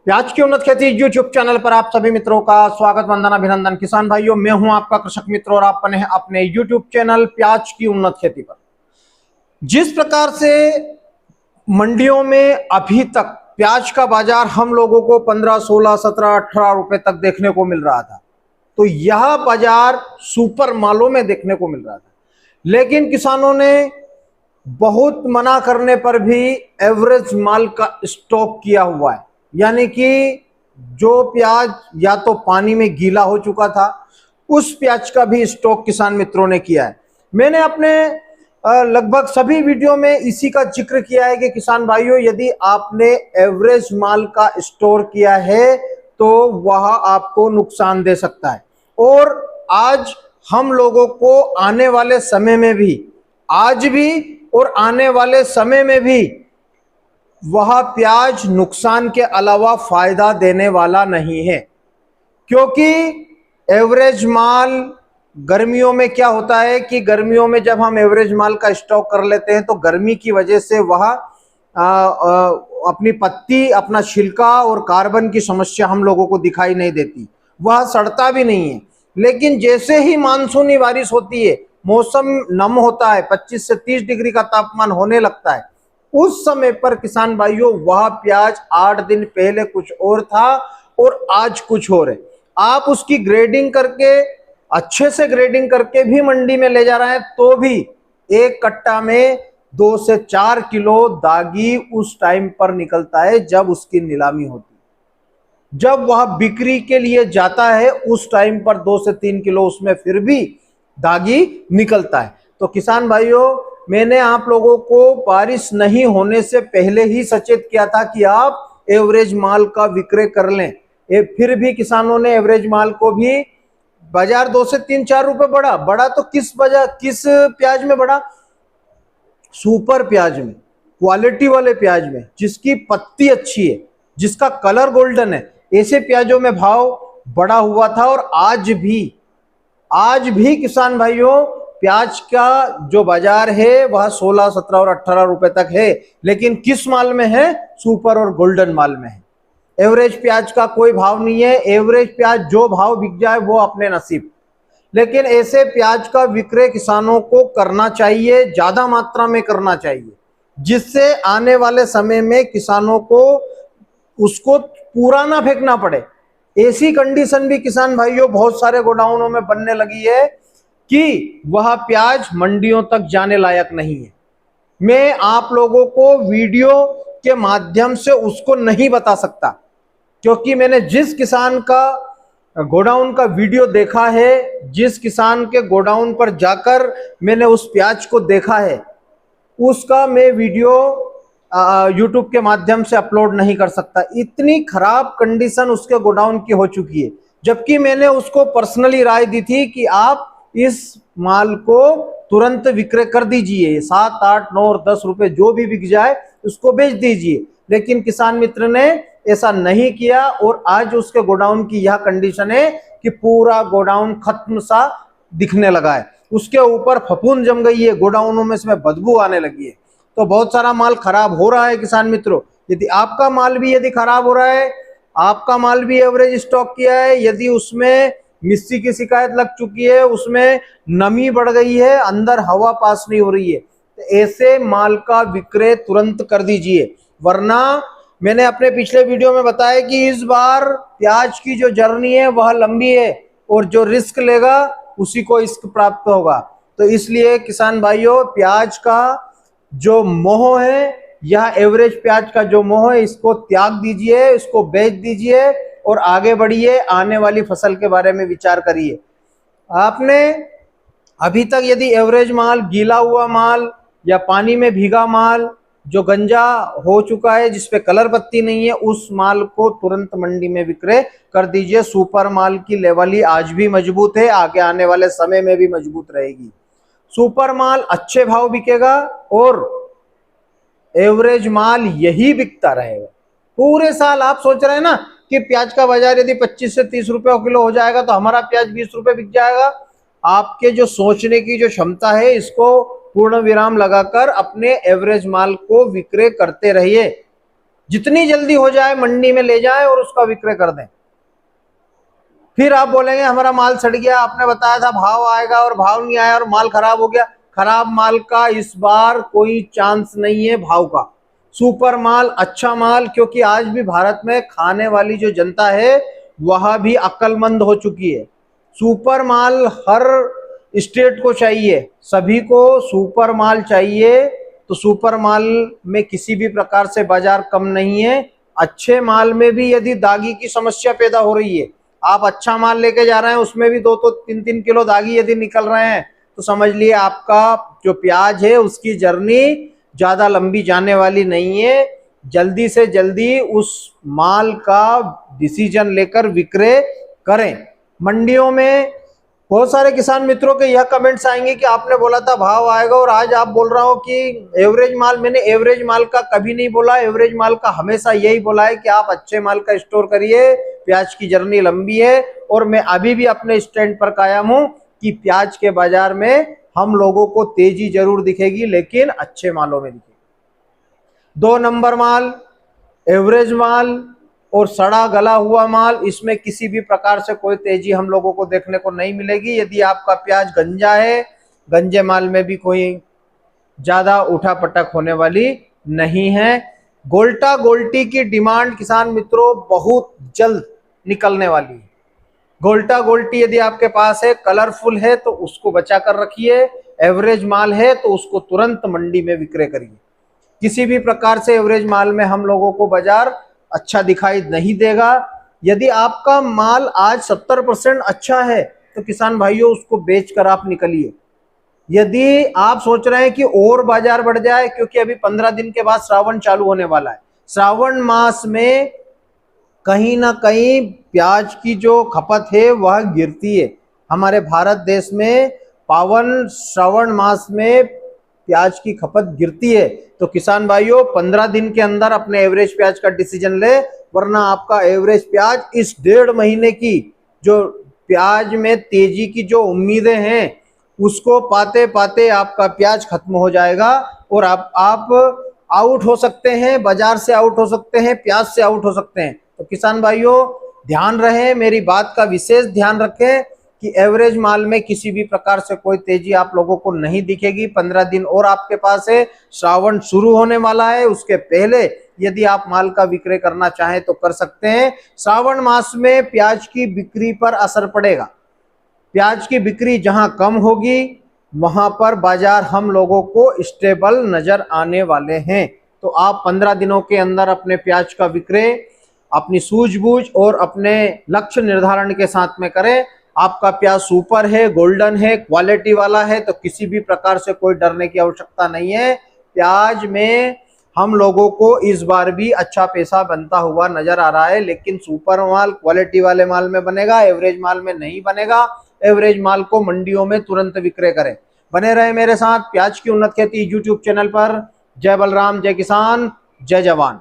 प्याज की उन्नत खेती यूट्यूब चैनल पर आप सभी मित्रों का स्वागत, वंदन, अभिनंदन। किसान भाइयों, मैं हूं आपका कृषक मित्र और आप बने हैं अपने यूट्यूब चैनल प्याज की उन्नत खेती पर। जिस प्रकार से मंडियों में अभी तक प्याज का बाजार हम लोगों को 15, 16, 17, 18 रुपए तक देखने को मिल रहा था, तो यह बाजार सुपर मालों में देखने को मिल रहा था। लेकिन किसानों ने बहुत मना करने पर भी एवरेज माल का स्टॉक किया हुआ है, यानी कि जो प्याज या तो पानी में गीला हो चुका था, उस प्याज का भी स्टॉक किसान मित्रों ने किया है। मैंने अपने लगभग सभी वीडियो में इसी का जिक्र किया है कि किसान भाइयों, यदि आपने एवरेज माल का स्टोर किया है तो वह आपको नुकसान दे सकता है। और आज हम लोगों को आने वाले समय में भी, आज भी और आने वाले समय में भी वह प्याज नुकसान के अलावा फायदा देने वाला नहीं है, क्योंकि एवरेज माल गर्मियों में क्या होता है कि गर्मियों में जब हम एवरेज माल का स्टॉक कर लेते हैं तो गर्मी की वजह से वह अपनी पत्ती, अपना छिलका और कार्बन की समस्या हम लोगों को दिखाई नहीं देती, वह सड़ता भी नहीं है। लेकिन जैसे ही मानसूनी बारिश होती है, मौसम नम होता है, 25 से 30 डिग्री का तापमान होने लगता है, उस समय पर किसान भाइयों वह प्याज 8 दिन पहले कुछ और था और आज कुछ और है। आप उसकी ग्रेडिंग करके, अच्छे से ग्रेडिंग करके भी मंडी में ले जा रहे हैं तो भी एक कट्टा में 2 से 4 किलो दागी उस टाइम पर निकलता है जब उसकी नीलामी होती है। जब वह बिक्री के लिए जाता है उस टाइम पर 2 से 3 किलो उसमें फिर भी दागी निकलता है। तो किसान भाइयों, मैंने आप लोगों को बारिश नहीं होने से पहले ही सचेत किया था कि आप एवरेज माल का विक्रय कर लें। फिर भी किसानों ने एवरेज माल को भी, बाजार 2 से 3, 4 रुपए बढ़ा तो किस प्याज में बढ़ा? सुपर प्याज में, क्वालिटी वाले प्याज में, जिसकी पत्ती अच्छी है, जिसका कलर गोल्डन है, ऐसे प्याजों में भाव बढ़ा हुआ था। और आज भी किसान भाइयों, प्याज का जो बाजार है वह 16, 17 और 18 रुपए तक है, लेकिन किस माल में है? सुपर और गोल्डन माल में है। एवरेज प्याज का कोई भाव नहीं है। एवरेज प्याज जो भाव बिक जाए वो अपने नसीब। लेकिन ऐसे प्याज का विक्रय किसानों को करना चाहिए, ज्यादा मात्रा में करना चाहिए, जिससे आने वाले समय में किसानों को उसको पूरा ना फेंकना पड़े। ऐसी कंडीशन भी किसान भाइयों बहुत सारे गोडाउनों में बनने लगी है कि वह प्याज मंडियों तक जाने लायक नहीं है। मैं आप लोगों को वीडियो के माध्यम से उसको नहीं बता सकता, क्योंकि मैंने जिस किसान का गोडाउन का वीडियो देखा है, जिस किसान के गोडाउन पर जाकर मैंने उस प्याज को देखा है, उसका मैं वीडियो यूट्यूब के माध्यम से अपलोड नहीं कर सकता। इतनी खराब कंडीशन उसके गोडाउन की हो चुकी है। जबकि मैंने उसको पर्सनली राय दी थी कि आप इस माल को तुरंत विक्रय कर दीजिए, 7, 8, 9 और 10 रुपए जो भी बिक जाए उसको बेच दीजिए। लेकिन किसान मित्र ने ऐसा नहीं किया और आज उसके गोडाउन की यह कंडीशन है कि पूरा गोडाउन खत्म सा दिखने लगा है। उसके ऊपर फफूंद जम गई है, गोडाउनों में इसमें बदबू आने लगी है। तो बहुत सारा माल खराब हो रहा है किसान मित्रों। यदि आपका माल भी खराब हो रहा है, आपका माल भी एवरेज स्टॉक किया है, यदि उसमें मिस्सी की शिकायत लग चुकी है, उसमें नमी बढ़ गई है, अंदर हवा पास नहीं हो रही है, तो ऐसे माल का विक्रय तुरंत कर दीजिए। वरना मैंने अपने पिछले वीडियो में बताया कि इस बार प्याज की जो जर्नी है वह लंबी है और जो रिस्क लेगा उसी को इश्क प्राप्त होगा। तो इसलिए किसान भाइयों, प्याज का जो मोह है, यह एवरेज प्याज का जो मोह है, इसको त्याग दीजिए, इसको बेच दीजिए और आगे बढ़िए। आने वाली फसल के बारे में विचार करिए। आपने अभी तक यदि एवरेज माल, गीला हुआ माल या पानी में भीगा माल, जो गंजा हो चुका है, जिसपे कलर पत्ती नहीं है, उस माल को तुरंत मंडी में विक्रय कर दीजिए। सुपर माल की लेवल ही आज भी मजबूत है, आगे आने वाले समय में भी मजबूत रहेगी। सुपर माल अच्छे भाव बिकेगा और एवरेज माल यही बिकता रहेगा पूरे साल। आप सोच रहे हैं ना कि प्याज का बाजार यदि 25 से 30 रुपए किलो हो जाएगा तो हमारा प्याज 20 रुपए बिक जाएगा। आपके जो सोचने की जो क्षमता है, इसको पूर्ण विराम लगाकर अपने एवरेज माल को विक्रय करते रहिए। जितनी जल्दी हो जाए मंडी में ले जाएं और उसका विक्रय कर दें। फिर आप बोलेंगे हमारा माल सड़ गया, आपने बताया था भाव आएगा और भाव नहीं आया और माल खराब हो गया। खराब माल का इस बार कोई चांस नहीं है भाव का। सुपर माल, अच्छा माल, क्योंकि आज भी भारत में खाने वाली जो जनता है वह भी अक्लमंद हो चुकी है। सुपर माल हर स्टेट को चाहिए, सभी को सुपर माल चाहिए। तो सुपर माल में किसी भी प्रकार से बाजार कम नहीं है। अच्छे माल में भी यदि दागी की समस्या पैदा हो रही है, आप अच्छा माल लेके जा रहे हैं उसमें भी 2-2, 3-3 किलो दागी यदि निकल रहे हैं, तो समझ लिए आपका जो प्याज है उसकी जर्नी ज्यादा लंबी जाने वाली नहीं है। जल्दी से जल्दी उस माल का डिसीजन लेकर विक्रय करें। मंडियों में बहुत सारे किसान मित्रों के यह कमेंट्स आएंगे कि आपने बोला था भाव आएगा और आज आप बोल रहा हो कि एवरेज माल। मैंने एवरेज माल का कभी नहीं बोला। एवरेज माल का हमेशा यही बोला है कि आप अच्छे माल का स्टोर करिए, प्याज की जर्नी लंबी है। और मैं अभी भी अपने स्टैंड पर कायम हूं कि प्याज के बाजार में हम लोगों को तेजी जरूर दिखेगी, लेकिन अच्छे मालों में दिखेगी। 2 नंबर माल, एवरेज माल और सड़ा गला हुआ माल, इसमें किसी भी प्रकार से कोई तेजी हम लोगों को देखने को नहीं मिलेगी। यदि आपका प्याज गंजा है, गंजे माल में भी कोई ज्यादा उठापटक होने वाली नहीं है। गोल्टा गोल्टी की डिमांड किसान मित्रों बहुत जल्द निकलने वाली है। गोल्टा गोल्टी यदि आपके पास है, कलरफुल है, तो उसको बचा कर रखिए। एवरेज माल है तो उसको तुरंत मंडी में विक्रय करिए। किसी भी प्रकार से एवरेज माल में हम लोगों को बाजार अच्छा दिखाई नहीं देगा। यदि आपका माल आज 70% अच्छा है तो किसान भाइयों उसको बेचकर आप निकलिए। यदि आप सोच रहे हैं कि और बाजार बढ़ जाए, क्योंकि अभी 15 दिन के बाद श्रावण चालू होने वाला है, श्रावण मास में कहीं ना कहीं प्याज की जो खपत है वह गिरती है। हमारे भारत देश में पावन श्रावण मास में प्याज की खपत गिरती है। तो किसान भाइयों 15 दिन के अंदर अपने एवरेज प्याज का डिसीजन ले, वरना आपका एवरेज प्याज इस 1.5 महीने की जो प्याज में तेजी की जो उम्मीदें हैं उसको पाते पाते आपका प्याज खत्म हो जाएगा और आप आउट हो सकते हैं, बाजार से आउट हो सकते हैं, प्याज से आउट हो सकते हैं। तो किसान भाइयों ध्यान रहे, मेरी बात का विशेष ध्यान रखें कि एवरेज माल में किसी भी प्रकार से कोई तेजी आप लोगों को नहीं दिखेगी। 15 दिन और आपके पास है, श्रावण शुरू होने वाला है, उसके पहले यदि आप माल का विक्रय करना चाहें तो कर सकते हैं। श्रावण मास में प्याज की बिक्री पर असर पड़ेगा। प्याज की बिक्री जहां कम होगी वहां पर बाजार हम लोगों को स्टेबल नजर आने वाले हैं। तो आप 15 दिनों के अंदर अपने प्याज का विक्रय अपनी सूझबूझ और अपने लक्ष्य निर्धारण के साथ में करें। आपका प्याज सुपर है, गोल्डन है, क्वालिटी वाला है, तो किसी भी प्रकार से कोई डरने की आवश्यकता नहीं है। प्याज में हम लोगों को इस बार भी अच्छा पैसा बनता हुआ नजर आ रहा है, लेकिन सुपर माल क्वालिटी वाले माल में बनेगा, एवरेज माल में नहीं बनेगा। एवरेज माल को मंडियों में तुरंत विक्रय करें। बने रहे मेरे साथ प्याज की उन्नत खेती यूट्यूब चैनल पर। जय बलराम, जय किसान, जय जवान।